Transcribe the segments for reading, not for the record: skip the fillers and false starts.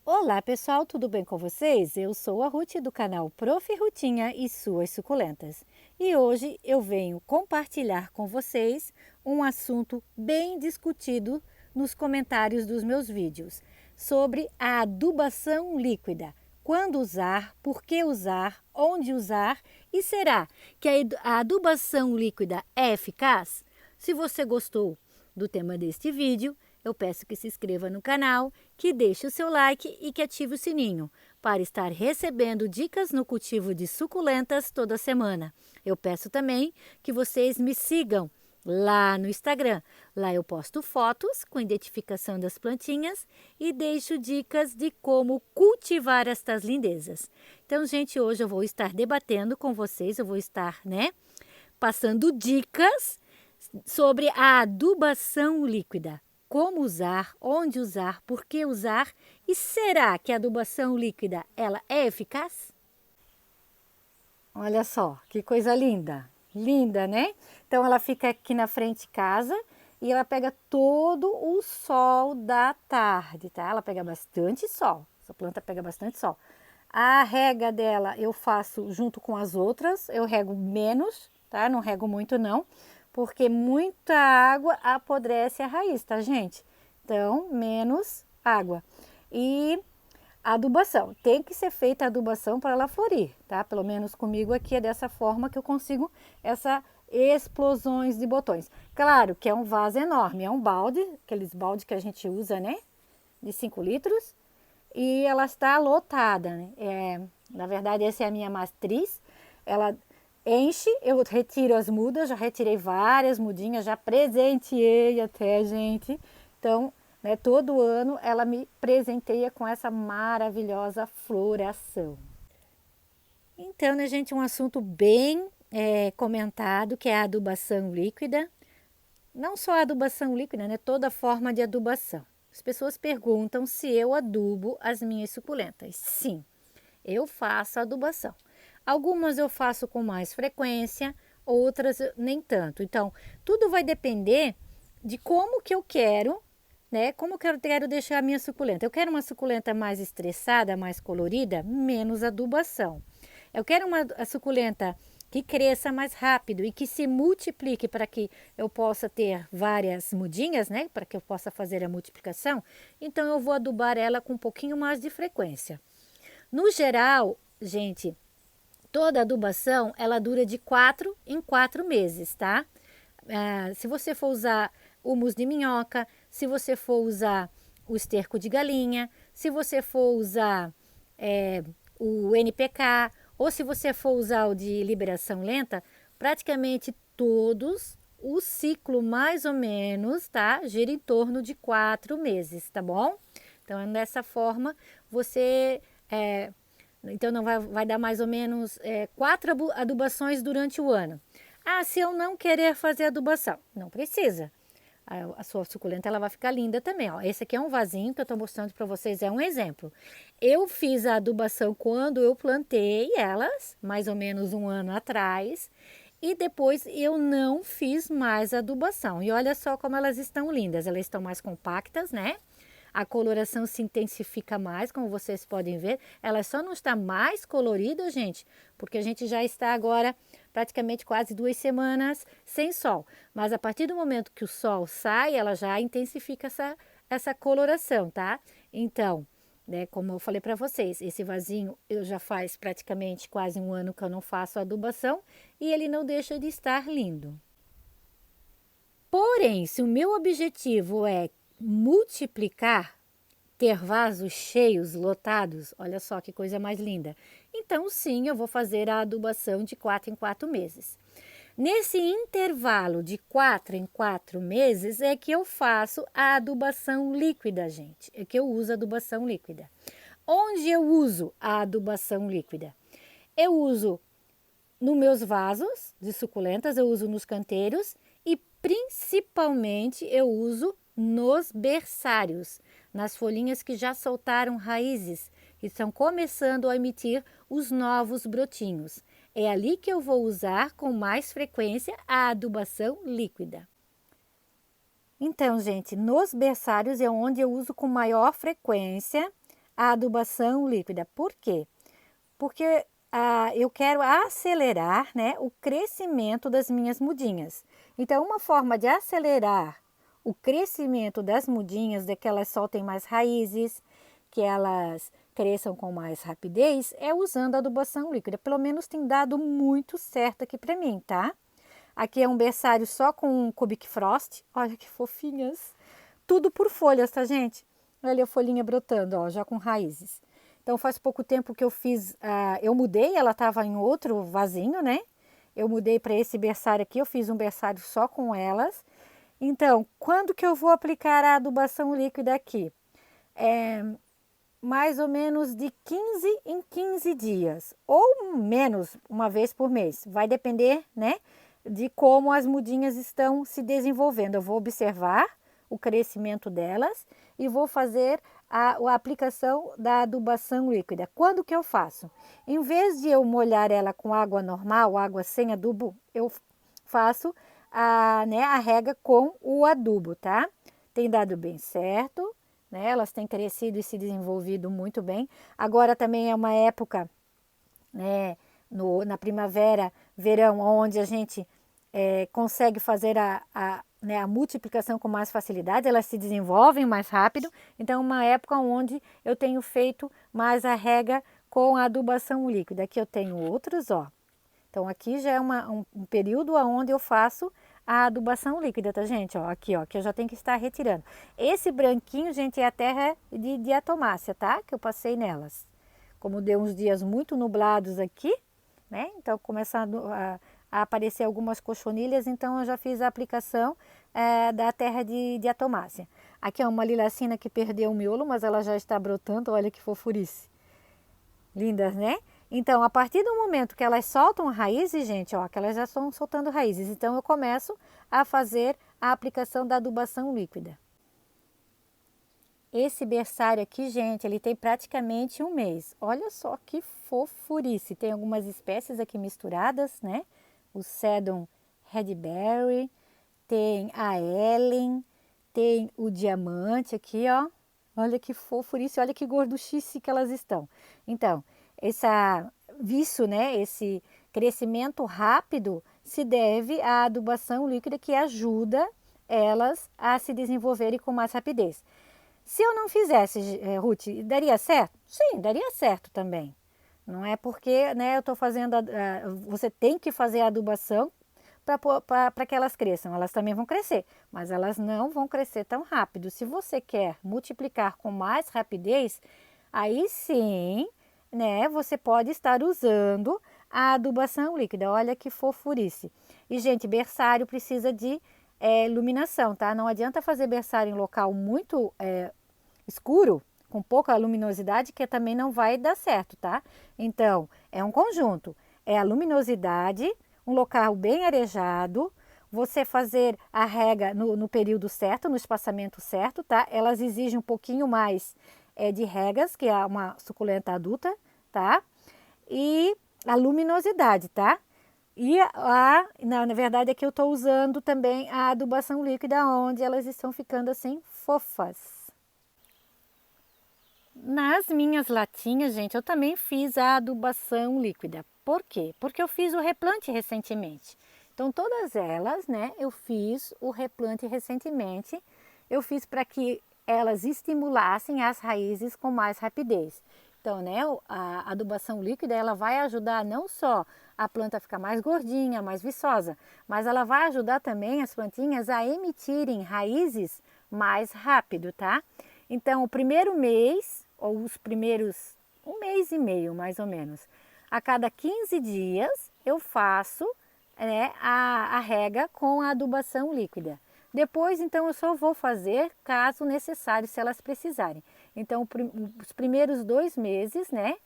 Olá pessoal, tudo bem com vocês? Eu sou a Ruth do canal Prof. Rutinha e suas suculentas. E hoje eu venho compartilhar com vocês um assunto bem discutido nos comentários dos meus vídeos sobre a adubação líquida. Quando usar, por que usar, onde usar e será que a adubação líquida é eficaz? Se você gostou do tema deste vídeo, eu peço que se inscreva no canal, que deixe o seu like e que ative o sininho para estar recebendo dicas no cultivo de suculentas toda semana. Eu peço também que vocês me sigam lá no Instagram. Lá eu posto fotos com identificação das plantinhas e deixo dicas de como cultivar estas lindezas. Então, gente, hoje eu vou estar debatendo com vocês, eu vou estar, passando dicas sobre a adubação líquida. Como usar, onde usar, por que usar e será que a adubação líquida ela é eficaz? Olha só, que coisa linda, linda, né? Então ela fica aqui na frente de casa e ela pega todo o sol da tarde, tá? Ela pega bastante sol, essa planta pega bastante sol. A rega dela eu faço junto com as outras, eu rego menos, tá? Não rego muito não, porque muita água apodrece a raiz, tá, gente? Então, menos água. E a adubação, tem que ser feita a adubação para ela florir, tá? Pelo menos comigo aqui é dessa forma que eu consigo essas explosões de botões. Claro que é um vaso enorme, é um balde, aqueles baldes que a gente usa, né? De 5 litros. E ela está lotada, né? Na verdade, essa é a minha matriz. Ela enche, eu retiro as mudas, já retirei várias mudinhas, já presenteei até, gente. Então, todo ano ela me presenteia com essa maravilhosa floração. Então, né, gente, um assunto bem comentado, que é a adubação líquida. Não só a adubação líquida, né? Toda forma de adubação. As pessoas perguntam se eu adubo as minhas suculentas. Sim, eu faço adubação. Algumas eu faço com mais frequência, outras nem tanto. Então, tudo vai depender de como que eu quero, né? Como que eu quero deixar a minha suculenta. Eu quero uma suculenta mais estressada, mais colorida, menos adubação. Eu quero uma suculenta que cresça mais rápido e que se multiplique para que eu possa ter várias mudinhas, né? Para que eu possa fazer a multiplicação. Então, eu vou adubar ela com um pouquinho mais de frequência. No geral, gente, toda adubação, ela dura de 4 em 4 meses, tá? Se você for usar humus de minhoca, se você for usar o esterco de galinha, se você for usar o NPK, ou se você for usar o de liberação lenta, praticamente todos, o ciclo mais ou menos, tá? Gira em torno de 4 meses, tá bom? Então, dessa forma, você... então, não vai dar mais ou menos 4 adubações durante o ano. Ah, se eu não querer fazer adubação, não precisa. A sua suculenta ela vai ficar linda também. Ó. Esse aqui é um vasinho que eu estou mostrando para vocês, é um exemplo. Eu fiz a adubação quando eu plantei elas, mais ou menos um ano atrás. E depois eu não fiz mais adubação. E olha só como elas estão lindas. Elas estão mais compactas, né? A coloração se intensifica mais, como vocês podem ver. Ela só não está mais colorida, gente, porque a gente já está agora praticamente quase 2 semanas sem sol. Mas a partir do momento que o sol sai, ela já intensifica essa coloração, tá? Então, como eu falei para vocês, esse vasinho eu já faz praticamente quase um ano que eu não faço adubação e ele não deixa de estar lindo. Porém, se o meu objetivo é multiplicar, ter vasos cheios, lotados, olha só que coisa mais linda. Então, sim, eu vou fazer a adubação de 4 em 4 meses. Nesse intervalo de 4 em 4 meses é que eu faço a adubação líquida, gente. É que eu uso a adubação líquida. Onde eu uso a adubação líquida? Eu uso nos meus vasos de suculentas, eu uso nos canteiros e principalmente eu uso nos berçários, nas folhinhas que já soltaram raízes e estão começando a emitir os novos brotinhos. É ali que eu vou usar com mais frequência a adubação líquida. Então, gente, nos berçários é onde eu uso com maior frequência a adubação líquida. Por quê? Porque eu quero acelerar, né, o crescimento das minhas mudinhas. Então, uma forma de acelerar o crescimento das mudinhas, de que elas soltem mais raízes, que elas cresçam com mais rapidez, é usando a adubação líquida. Pelo menos tem dado muito certo aqui para mim, tá? Aqui é um berçário só com Cubic Frost. Olha que fofinhas. Tudo por folhas, tá, gente? Olha a folhinha brotando, ó, já com raízes. Então faz pouco tempo que eu fiz, eu mudei, ela estava em outro vasinho, né? Eu mudei para esse berçário aqui, eu fiz um berçário só com elas. Então, quando que eu vou aplicar a adubação líquida aqui? Mais ou menos de 15 em 15 dias, ou menos, uma vez por mês. Vai depender, né, de como as mudinhas estão se desenvolvendo. Eu vou observar o crescimento delas e vou fazer a aplicação da adubação líquida. Quando que eu faço? Em vez de eu molhar ela com água normal, água sem adubo, eu faço a rega com o adubo, tá? Tem dado bem certo, né? Elas têm crescido e se desenvolvido muito bem. Agora também é uma época, né, na primavera, verão, onde a gente consegue fazer a multiplicação com mais facilidade, elas se desenvolvem mais rápido. Então, é uma época onde eu tenho feito mais a rega com a adubação líquida. Aqui eu tenho outros, ó. Então, aqui já é um período onde eu faço a adubação líquida, tá, gente? Ó, aqui, ó, que eu já tenho que estar retirando. Esse branquinho, gente, é a terra de diatomácea, tá? Que eu passei nelas. Como deu uns dias muito nublados aqui, né? Então, começando a aparecer algumas cochonilhas, então eu já fiz a aplicação da terra de diatomácea. Aqui é uma lilacina que perdeu o miolo, mas ela já está brotando, olha que fofurice. Lindas, né? Então, a partir do momento que elas soltam raízes, gente, ó, que elas já estão soltando raízes, então eu começo a fazer a aplicação da adubação líquida. Esse berçário aqui, gente, ele tem praticamente um mês. Olha só que fofurice. Tem algumas espécies aqui misturadas, né? O Sedum Redberry, tem a Ellen, tem o diamante aqui, ó. Olha que fofurice, olha que gorduchice que elas estão. Então, isso, né, esse crescimento rápido se deve à adubação líquida que ajuda elas a se desenvolverem com mais rapidez. Se eu não fizesse, Ruth, daria certo? Sim, daria certo também. Não é porque, né, eu estou fazendo, você tem que fazer a adubação para que elas cresçam. Elas também vão crescer, mas elas não vão crescer tão rápido. Se você quer multiplicar com mais rapidez, aí sim, né, você pode estar usando a adubação líquida. Olha que fofurice. E, gente, berçário precisa de iluminação, tá? Não adianta fazer berçário em local muito escuro, com pouca luminosidade, que também não vai dar certo, tá? Então, é um conjunto. É a luminosidade, um local bem arejado, você fazer a rega no período certo, no espaçamento certo, tá? Elas exigem um pouquinho mais de regas, que é uma suculenta adulta, tá? E a luminosidade, tá? E na verdade aqui eu estou usando também a adubação líquida, onde elas estão ficando assim fofas. Nas minhas latinhas, gente, eu também fiz a adubação líquida. Por quê? Porque eu fiz o replante recentemente. Então, todas elas, né, eu fiz o replante recentemente. Eu fiz para que elas estimulassem as raízes com mais rapidez. Então, né, a adubação líquida, ela vai ajudar não só a planta a ficar mais gordinha, mais viçosa, mas ela vai ajudar também as plantinhas a emitirem raízes mais rápido, tá? Então, o primeiro mês, ou os primeiros um mês e meio, mais ou menos, a cada 15 dias eu faço a rega com a adubação líquida. Depois, então, eu só vou fazer caso necessário, se elas precisarem. Então, os primeiros 2 meses, né,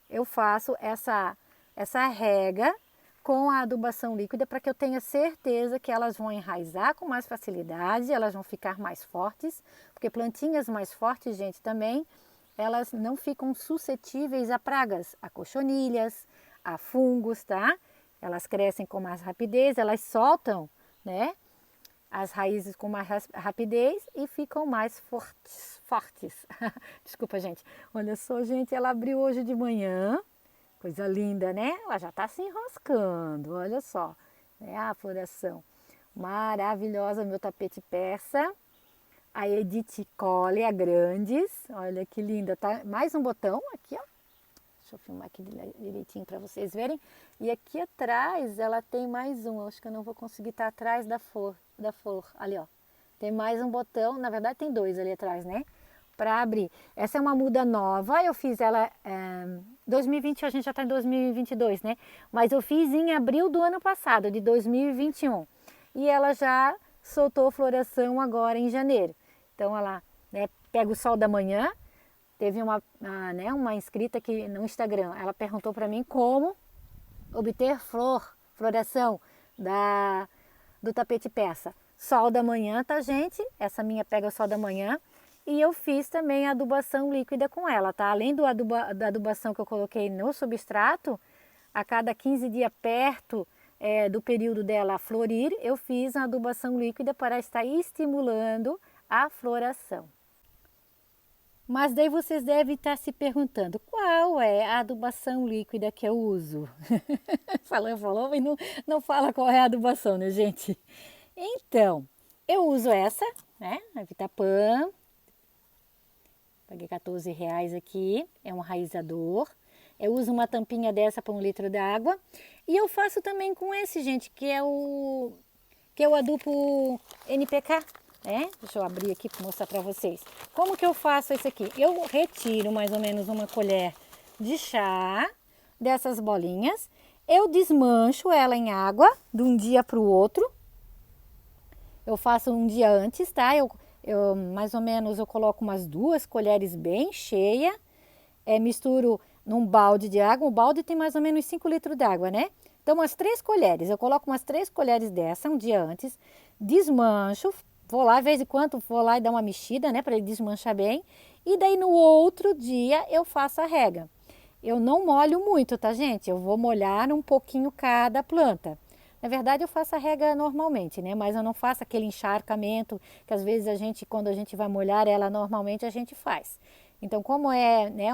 eu faço essa rega com a adubação líquida para que eu tenha certeza que elas vão enraizar com mais facilidade, elas vão ficar mais fortes, porque plantinhas mais fortes, gente, também, elas não ficam suscetíveis a pragas, a cochonilhas, a fungos, tá? Elas crescem com mais rapidez, elas soltam, né, as raízes com mais rapidez e ficam mais fortes. Desculpa, gente. Olha só, gente, ela abriu hoje de manhã. Coisa linda, né? Ela já está se enroscando, olha só. É a floração maravilhosa, meu tapete persa. A Edith Collia Grandes, olha que linda, tá? Mais um botão aqui, ó. Deixa eu filmar aqui direitinho para vocês verem. E aqui atrás ela tem mais um, acho que eu não vou conseguir estar atrás da flor, ali ó. Tem mais um botão, na verdade tem dois ali atrás, né? Para abrir. Essa é uma muda nova, eu fiz ela 2020, a gente já está em 2022, né? Mas eu fiz em abril do ano passado, de 2021. E ela já soltou floração agora em janeiro. Então ela, né, pega o sol da manhã. Teve uma inscrita que no Instagram, ela perguntou para mim como obter floração do tapete persa. Sol da manhã, tá, gente? Essa minha pega o sol da manhã. E eu fiz também a adubação líquida com ela, tá? Além da adubação que eu coloquei no substrato, a cada 15 dias perto do período dela florir, eu fiz a adubação líquida para estar estimulando a floração. Mas daí vocês devem estar se perguntando, qual é a adubação líquida que eu uso? Falou, mas não fala qual é a adubação, né, gente? Então, eu uso essa, né, a Vitapan. Paguei R$14 aqui, é um enraizador. Eu uso uma tampinha dessa para 1 litro d'água. E eu faço também com esse, gente, que é o adubo NPK. Deixa eu abrir aqui para mostrar para vocês. Como que eu faço esse aqui? Eu retiro mais ou menos uma colher de chá dessas bolinhas. Eu desmancho ela em água de um dia para o outro. Eu faço um dia antes, tá? Eu mais ou menos eu coloco umas 2 colheres bem cheias. Misturo num balde de água. O balde tem mais ou menos 5 litros d'água, né? Então umas 3 colheres. Eu coloco umas 3 colheres dessa um dia antes. Desmancho. Vou lá, de vez em quando, vou lá e dar uma mexida, né, para ele desmanchar bem. E daí no outro dia eu faço a rega. Eu não molho muito, tá, gente? Eu vou molhar um pouquinho cada planta. Na verdade, eu faço a rega normalmente, né? Mas eu não faço aquele encharcamento que às vezes quando a gente vai molhar ela normalmente, a gente faz. Então, como é, né,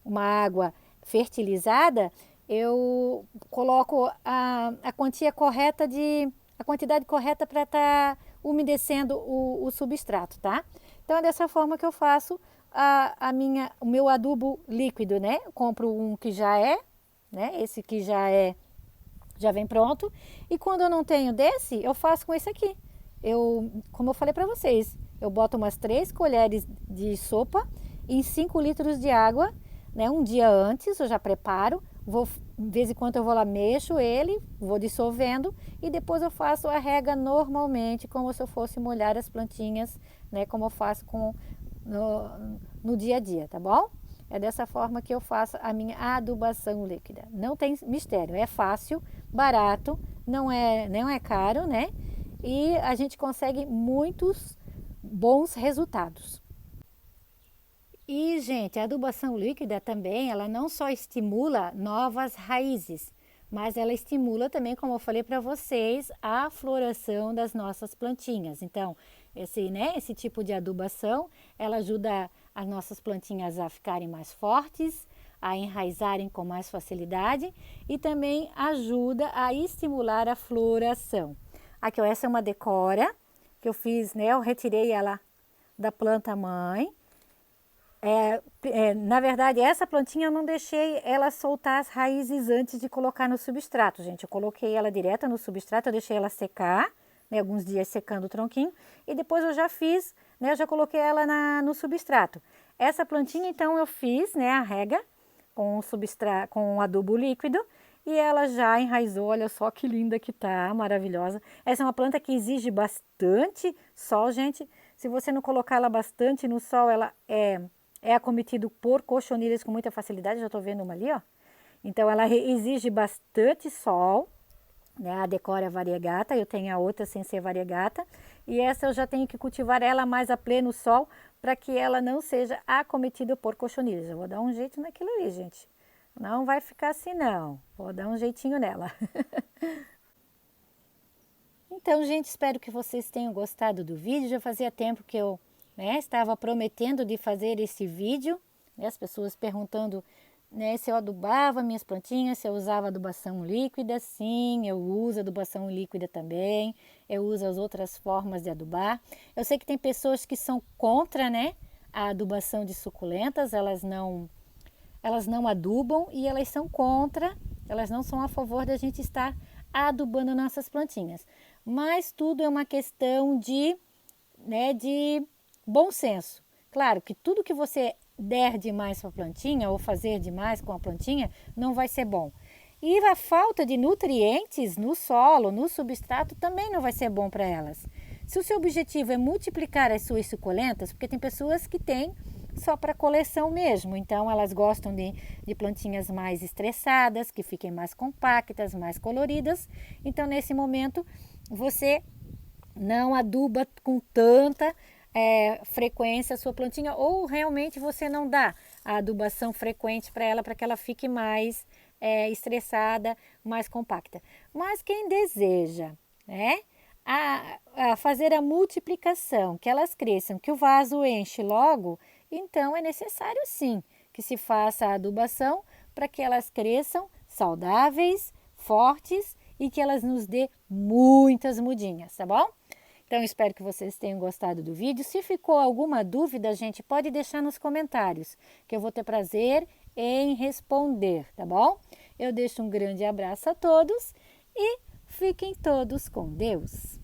uma água fertilizada, eu coloco a quantidade correta para estar umedecendo o substrato, tá? Então é dessa forma que eu faço o meu adubo líquido, né? Eu compro um que já né? Esse que já vem pronto. E quando eu não tenho desse, eu faço com esse aqui. Como eu falei para vocês, eu boto umas 3 colheres de sopa em 5 litros de água, né? Um dia antes eu já preparo. De vez em quando eu vou lá, mexo ele, vou dissolvendo e depois eu faço a rega normalmente, como se eu fosse molhar as plantinhas, né? Como eu faço no dia a dia, tá bom? É dessa forma que eu faço a minha adubação líquida. Não tem mistério, é fácil, barato, não é caro, né? E a gente consegue muitos bons resultados. E, gente, a adubação líquida também, ela não só estimula novas raízes, mas ela estimula também, como eu falei para vocês, a floração das nossas plantinhas. Então, esse tipo de adubação, ela ajuda as nossas plantinhas a ficarem mais fortes, a enraizarem com mais facilidade e também ajuda a estimular a floração. Aqui, ó, essa é uma decora que eu fiz, né? Eu retirei ela da planta mãe. Na verdade, essa plantinha eu não deixei ela soltar as raízes antes de colocar no substrato, gente. Eu coloquei ela direta no substrato, eu deixei ela secar, né, alguns dias secando o tronquinho, e depois eu já fiz, né, eu já coloquei ela no substrato. Essa plantinha, então, eu fiz, né, a rega com o adubo líquido, e ela já enraizou, olha só que linda que tá, maravilhosa. Essa é uma planta que exige bastante sol, gente. Se você não colocar ela bastante no sol, ela é acometido por cochonilhas com muita facilidade, já estou vendo uma ali, ó. Então, ela exige bastante sol, né? A Decora variegata, eu tenho a outra sem ser variegata. E essa eu já tenho que cultivar ela mais a pleno sol, para que ela não seja acometida por cochonilhas. Eu vou dar um jeito naquilo ali, gente. Não vai ficar assim, não. Vou dar um jeitinho nela. Então, gente, espero que vocês tenham gostado do vídeo. Já fazia tempo que eu, estava prometendo de fazer esse vídeo. As pessoas perguntando, se eu adubava minhas plantinhas, se eu usava adubação líquida. Sim, eu uso adubação líquida também. Eu uso as outras formas de adubar. Eu sei que tem pessoas que são contra, a adubação de suculentas. Elas não adubam e elas são contra. Elas não são a favor da gente estar adubando nossas plantinhas. Mas tudo é uma questão de bom senso. Claro que tudo que você der demais para a plantinha ou fazer demais com a plantinha não vai ser bom. E a falta de nutrientes no solo, no substrato, também não vai ser bom para elas. Se o seu objetivo é multiplicar as suas suculentas, porque tem pessoas que têm só para coleção mesmo, então elas gostam de plantinhas mais estressadas, que fiquem mais compactas, mais coloridas. Então, nesse momento, você não aduba com tanta frequência a sua plantinha, ou realmente você não dá a adubação frequente para ela, para que ela fique mais estressada, mais compacta. Mas quem deseja a fazer a multiplicação, que elas cresçam, que o vaso enche logo, então é necessário sim que se faça a adubação para que elas cresçam saudáveis, fortes e que elas nos dê muitas mudinhas, tá bom? Então, espero que vocês tenham gostado do vídeo. Se ficou alguma dúvida, gente, pode deixar nos comentários, que eu vou ter prazer em responder, tá bom? Eu deixo um grande abraço a todos e fiquem todos com Deus.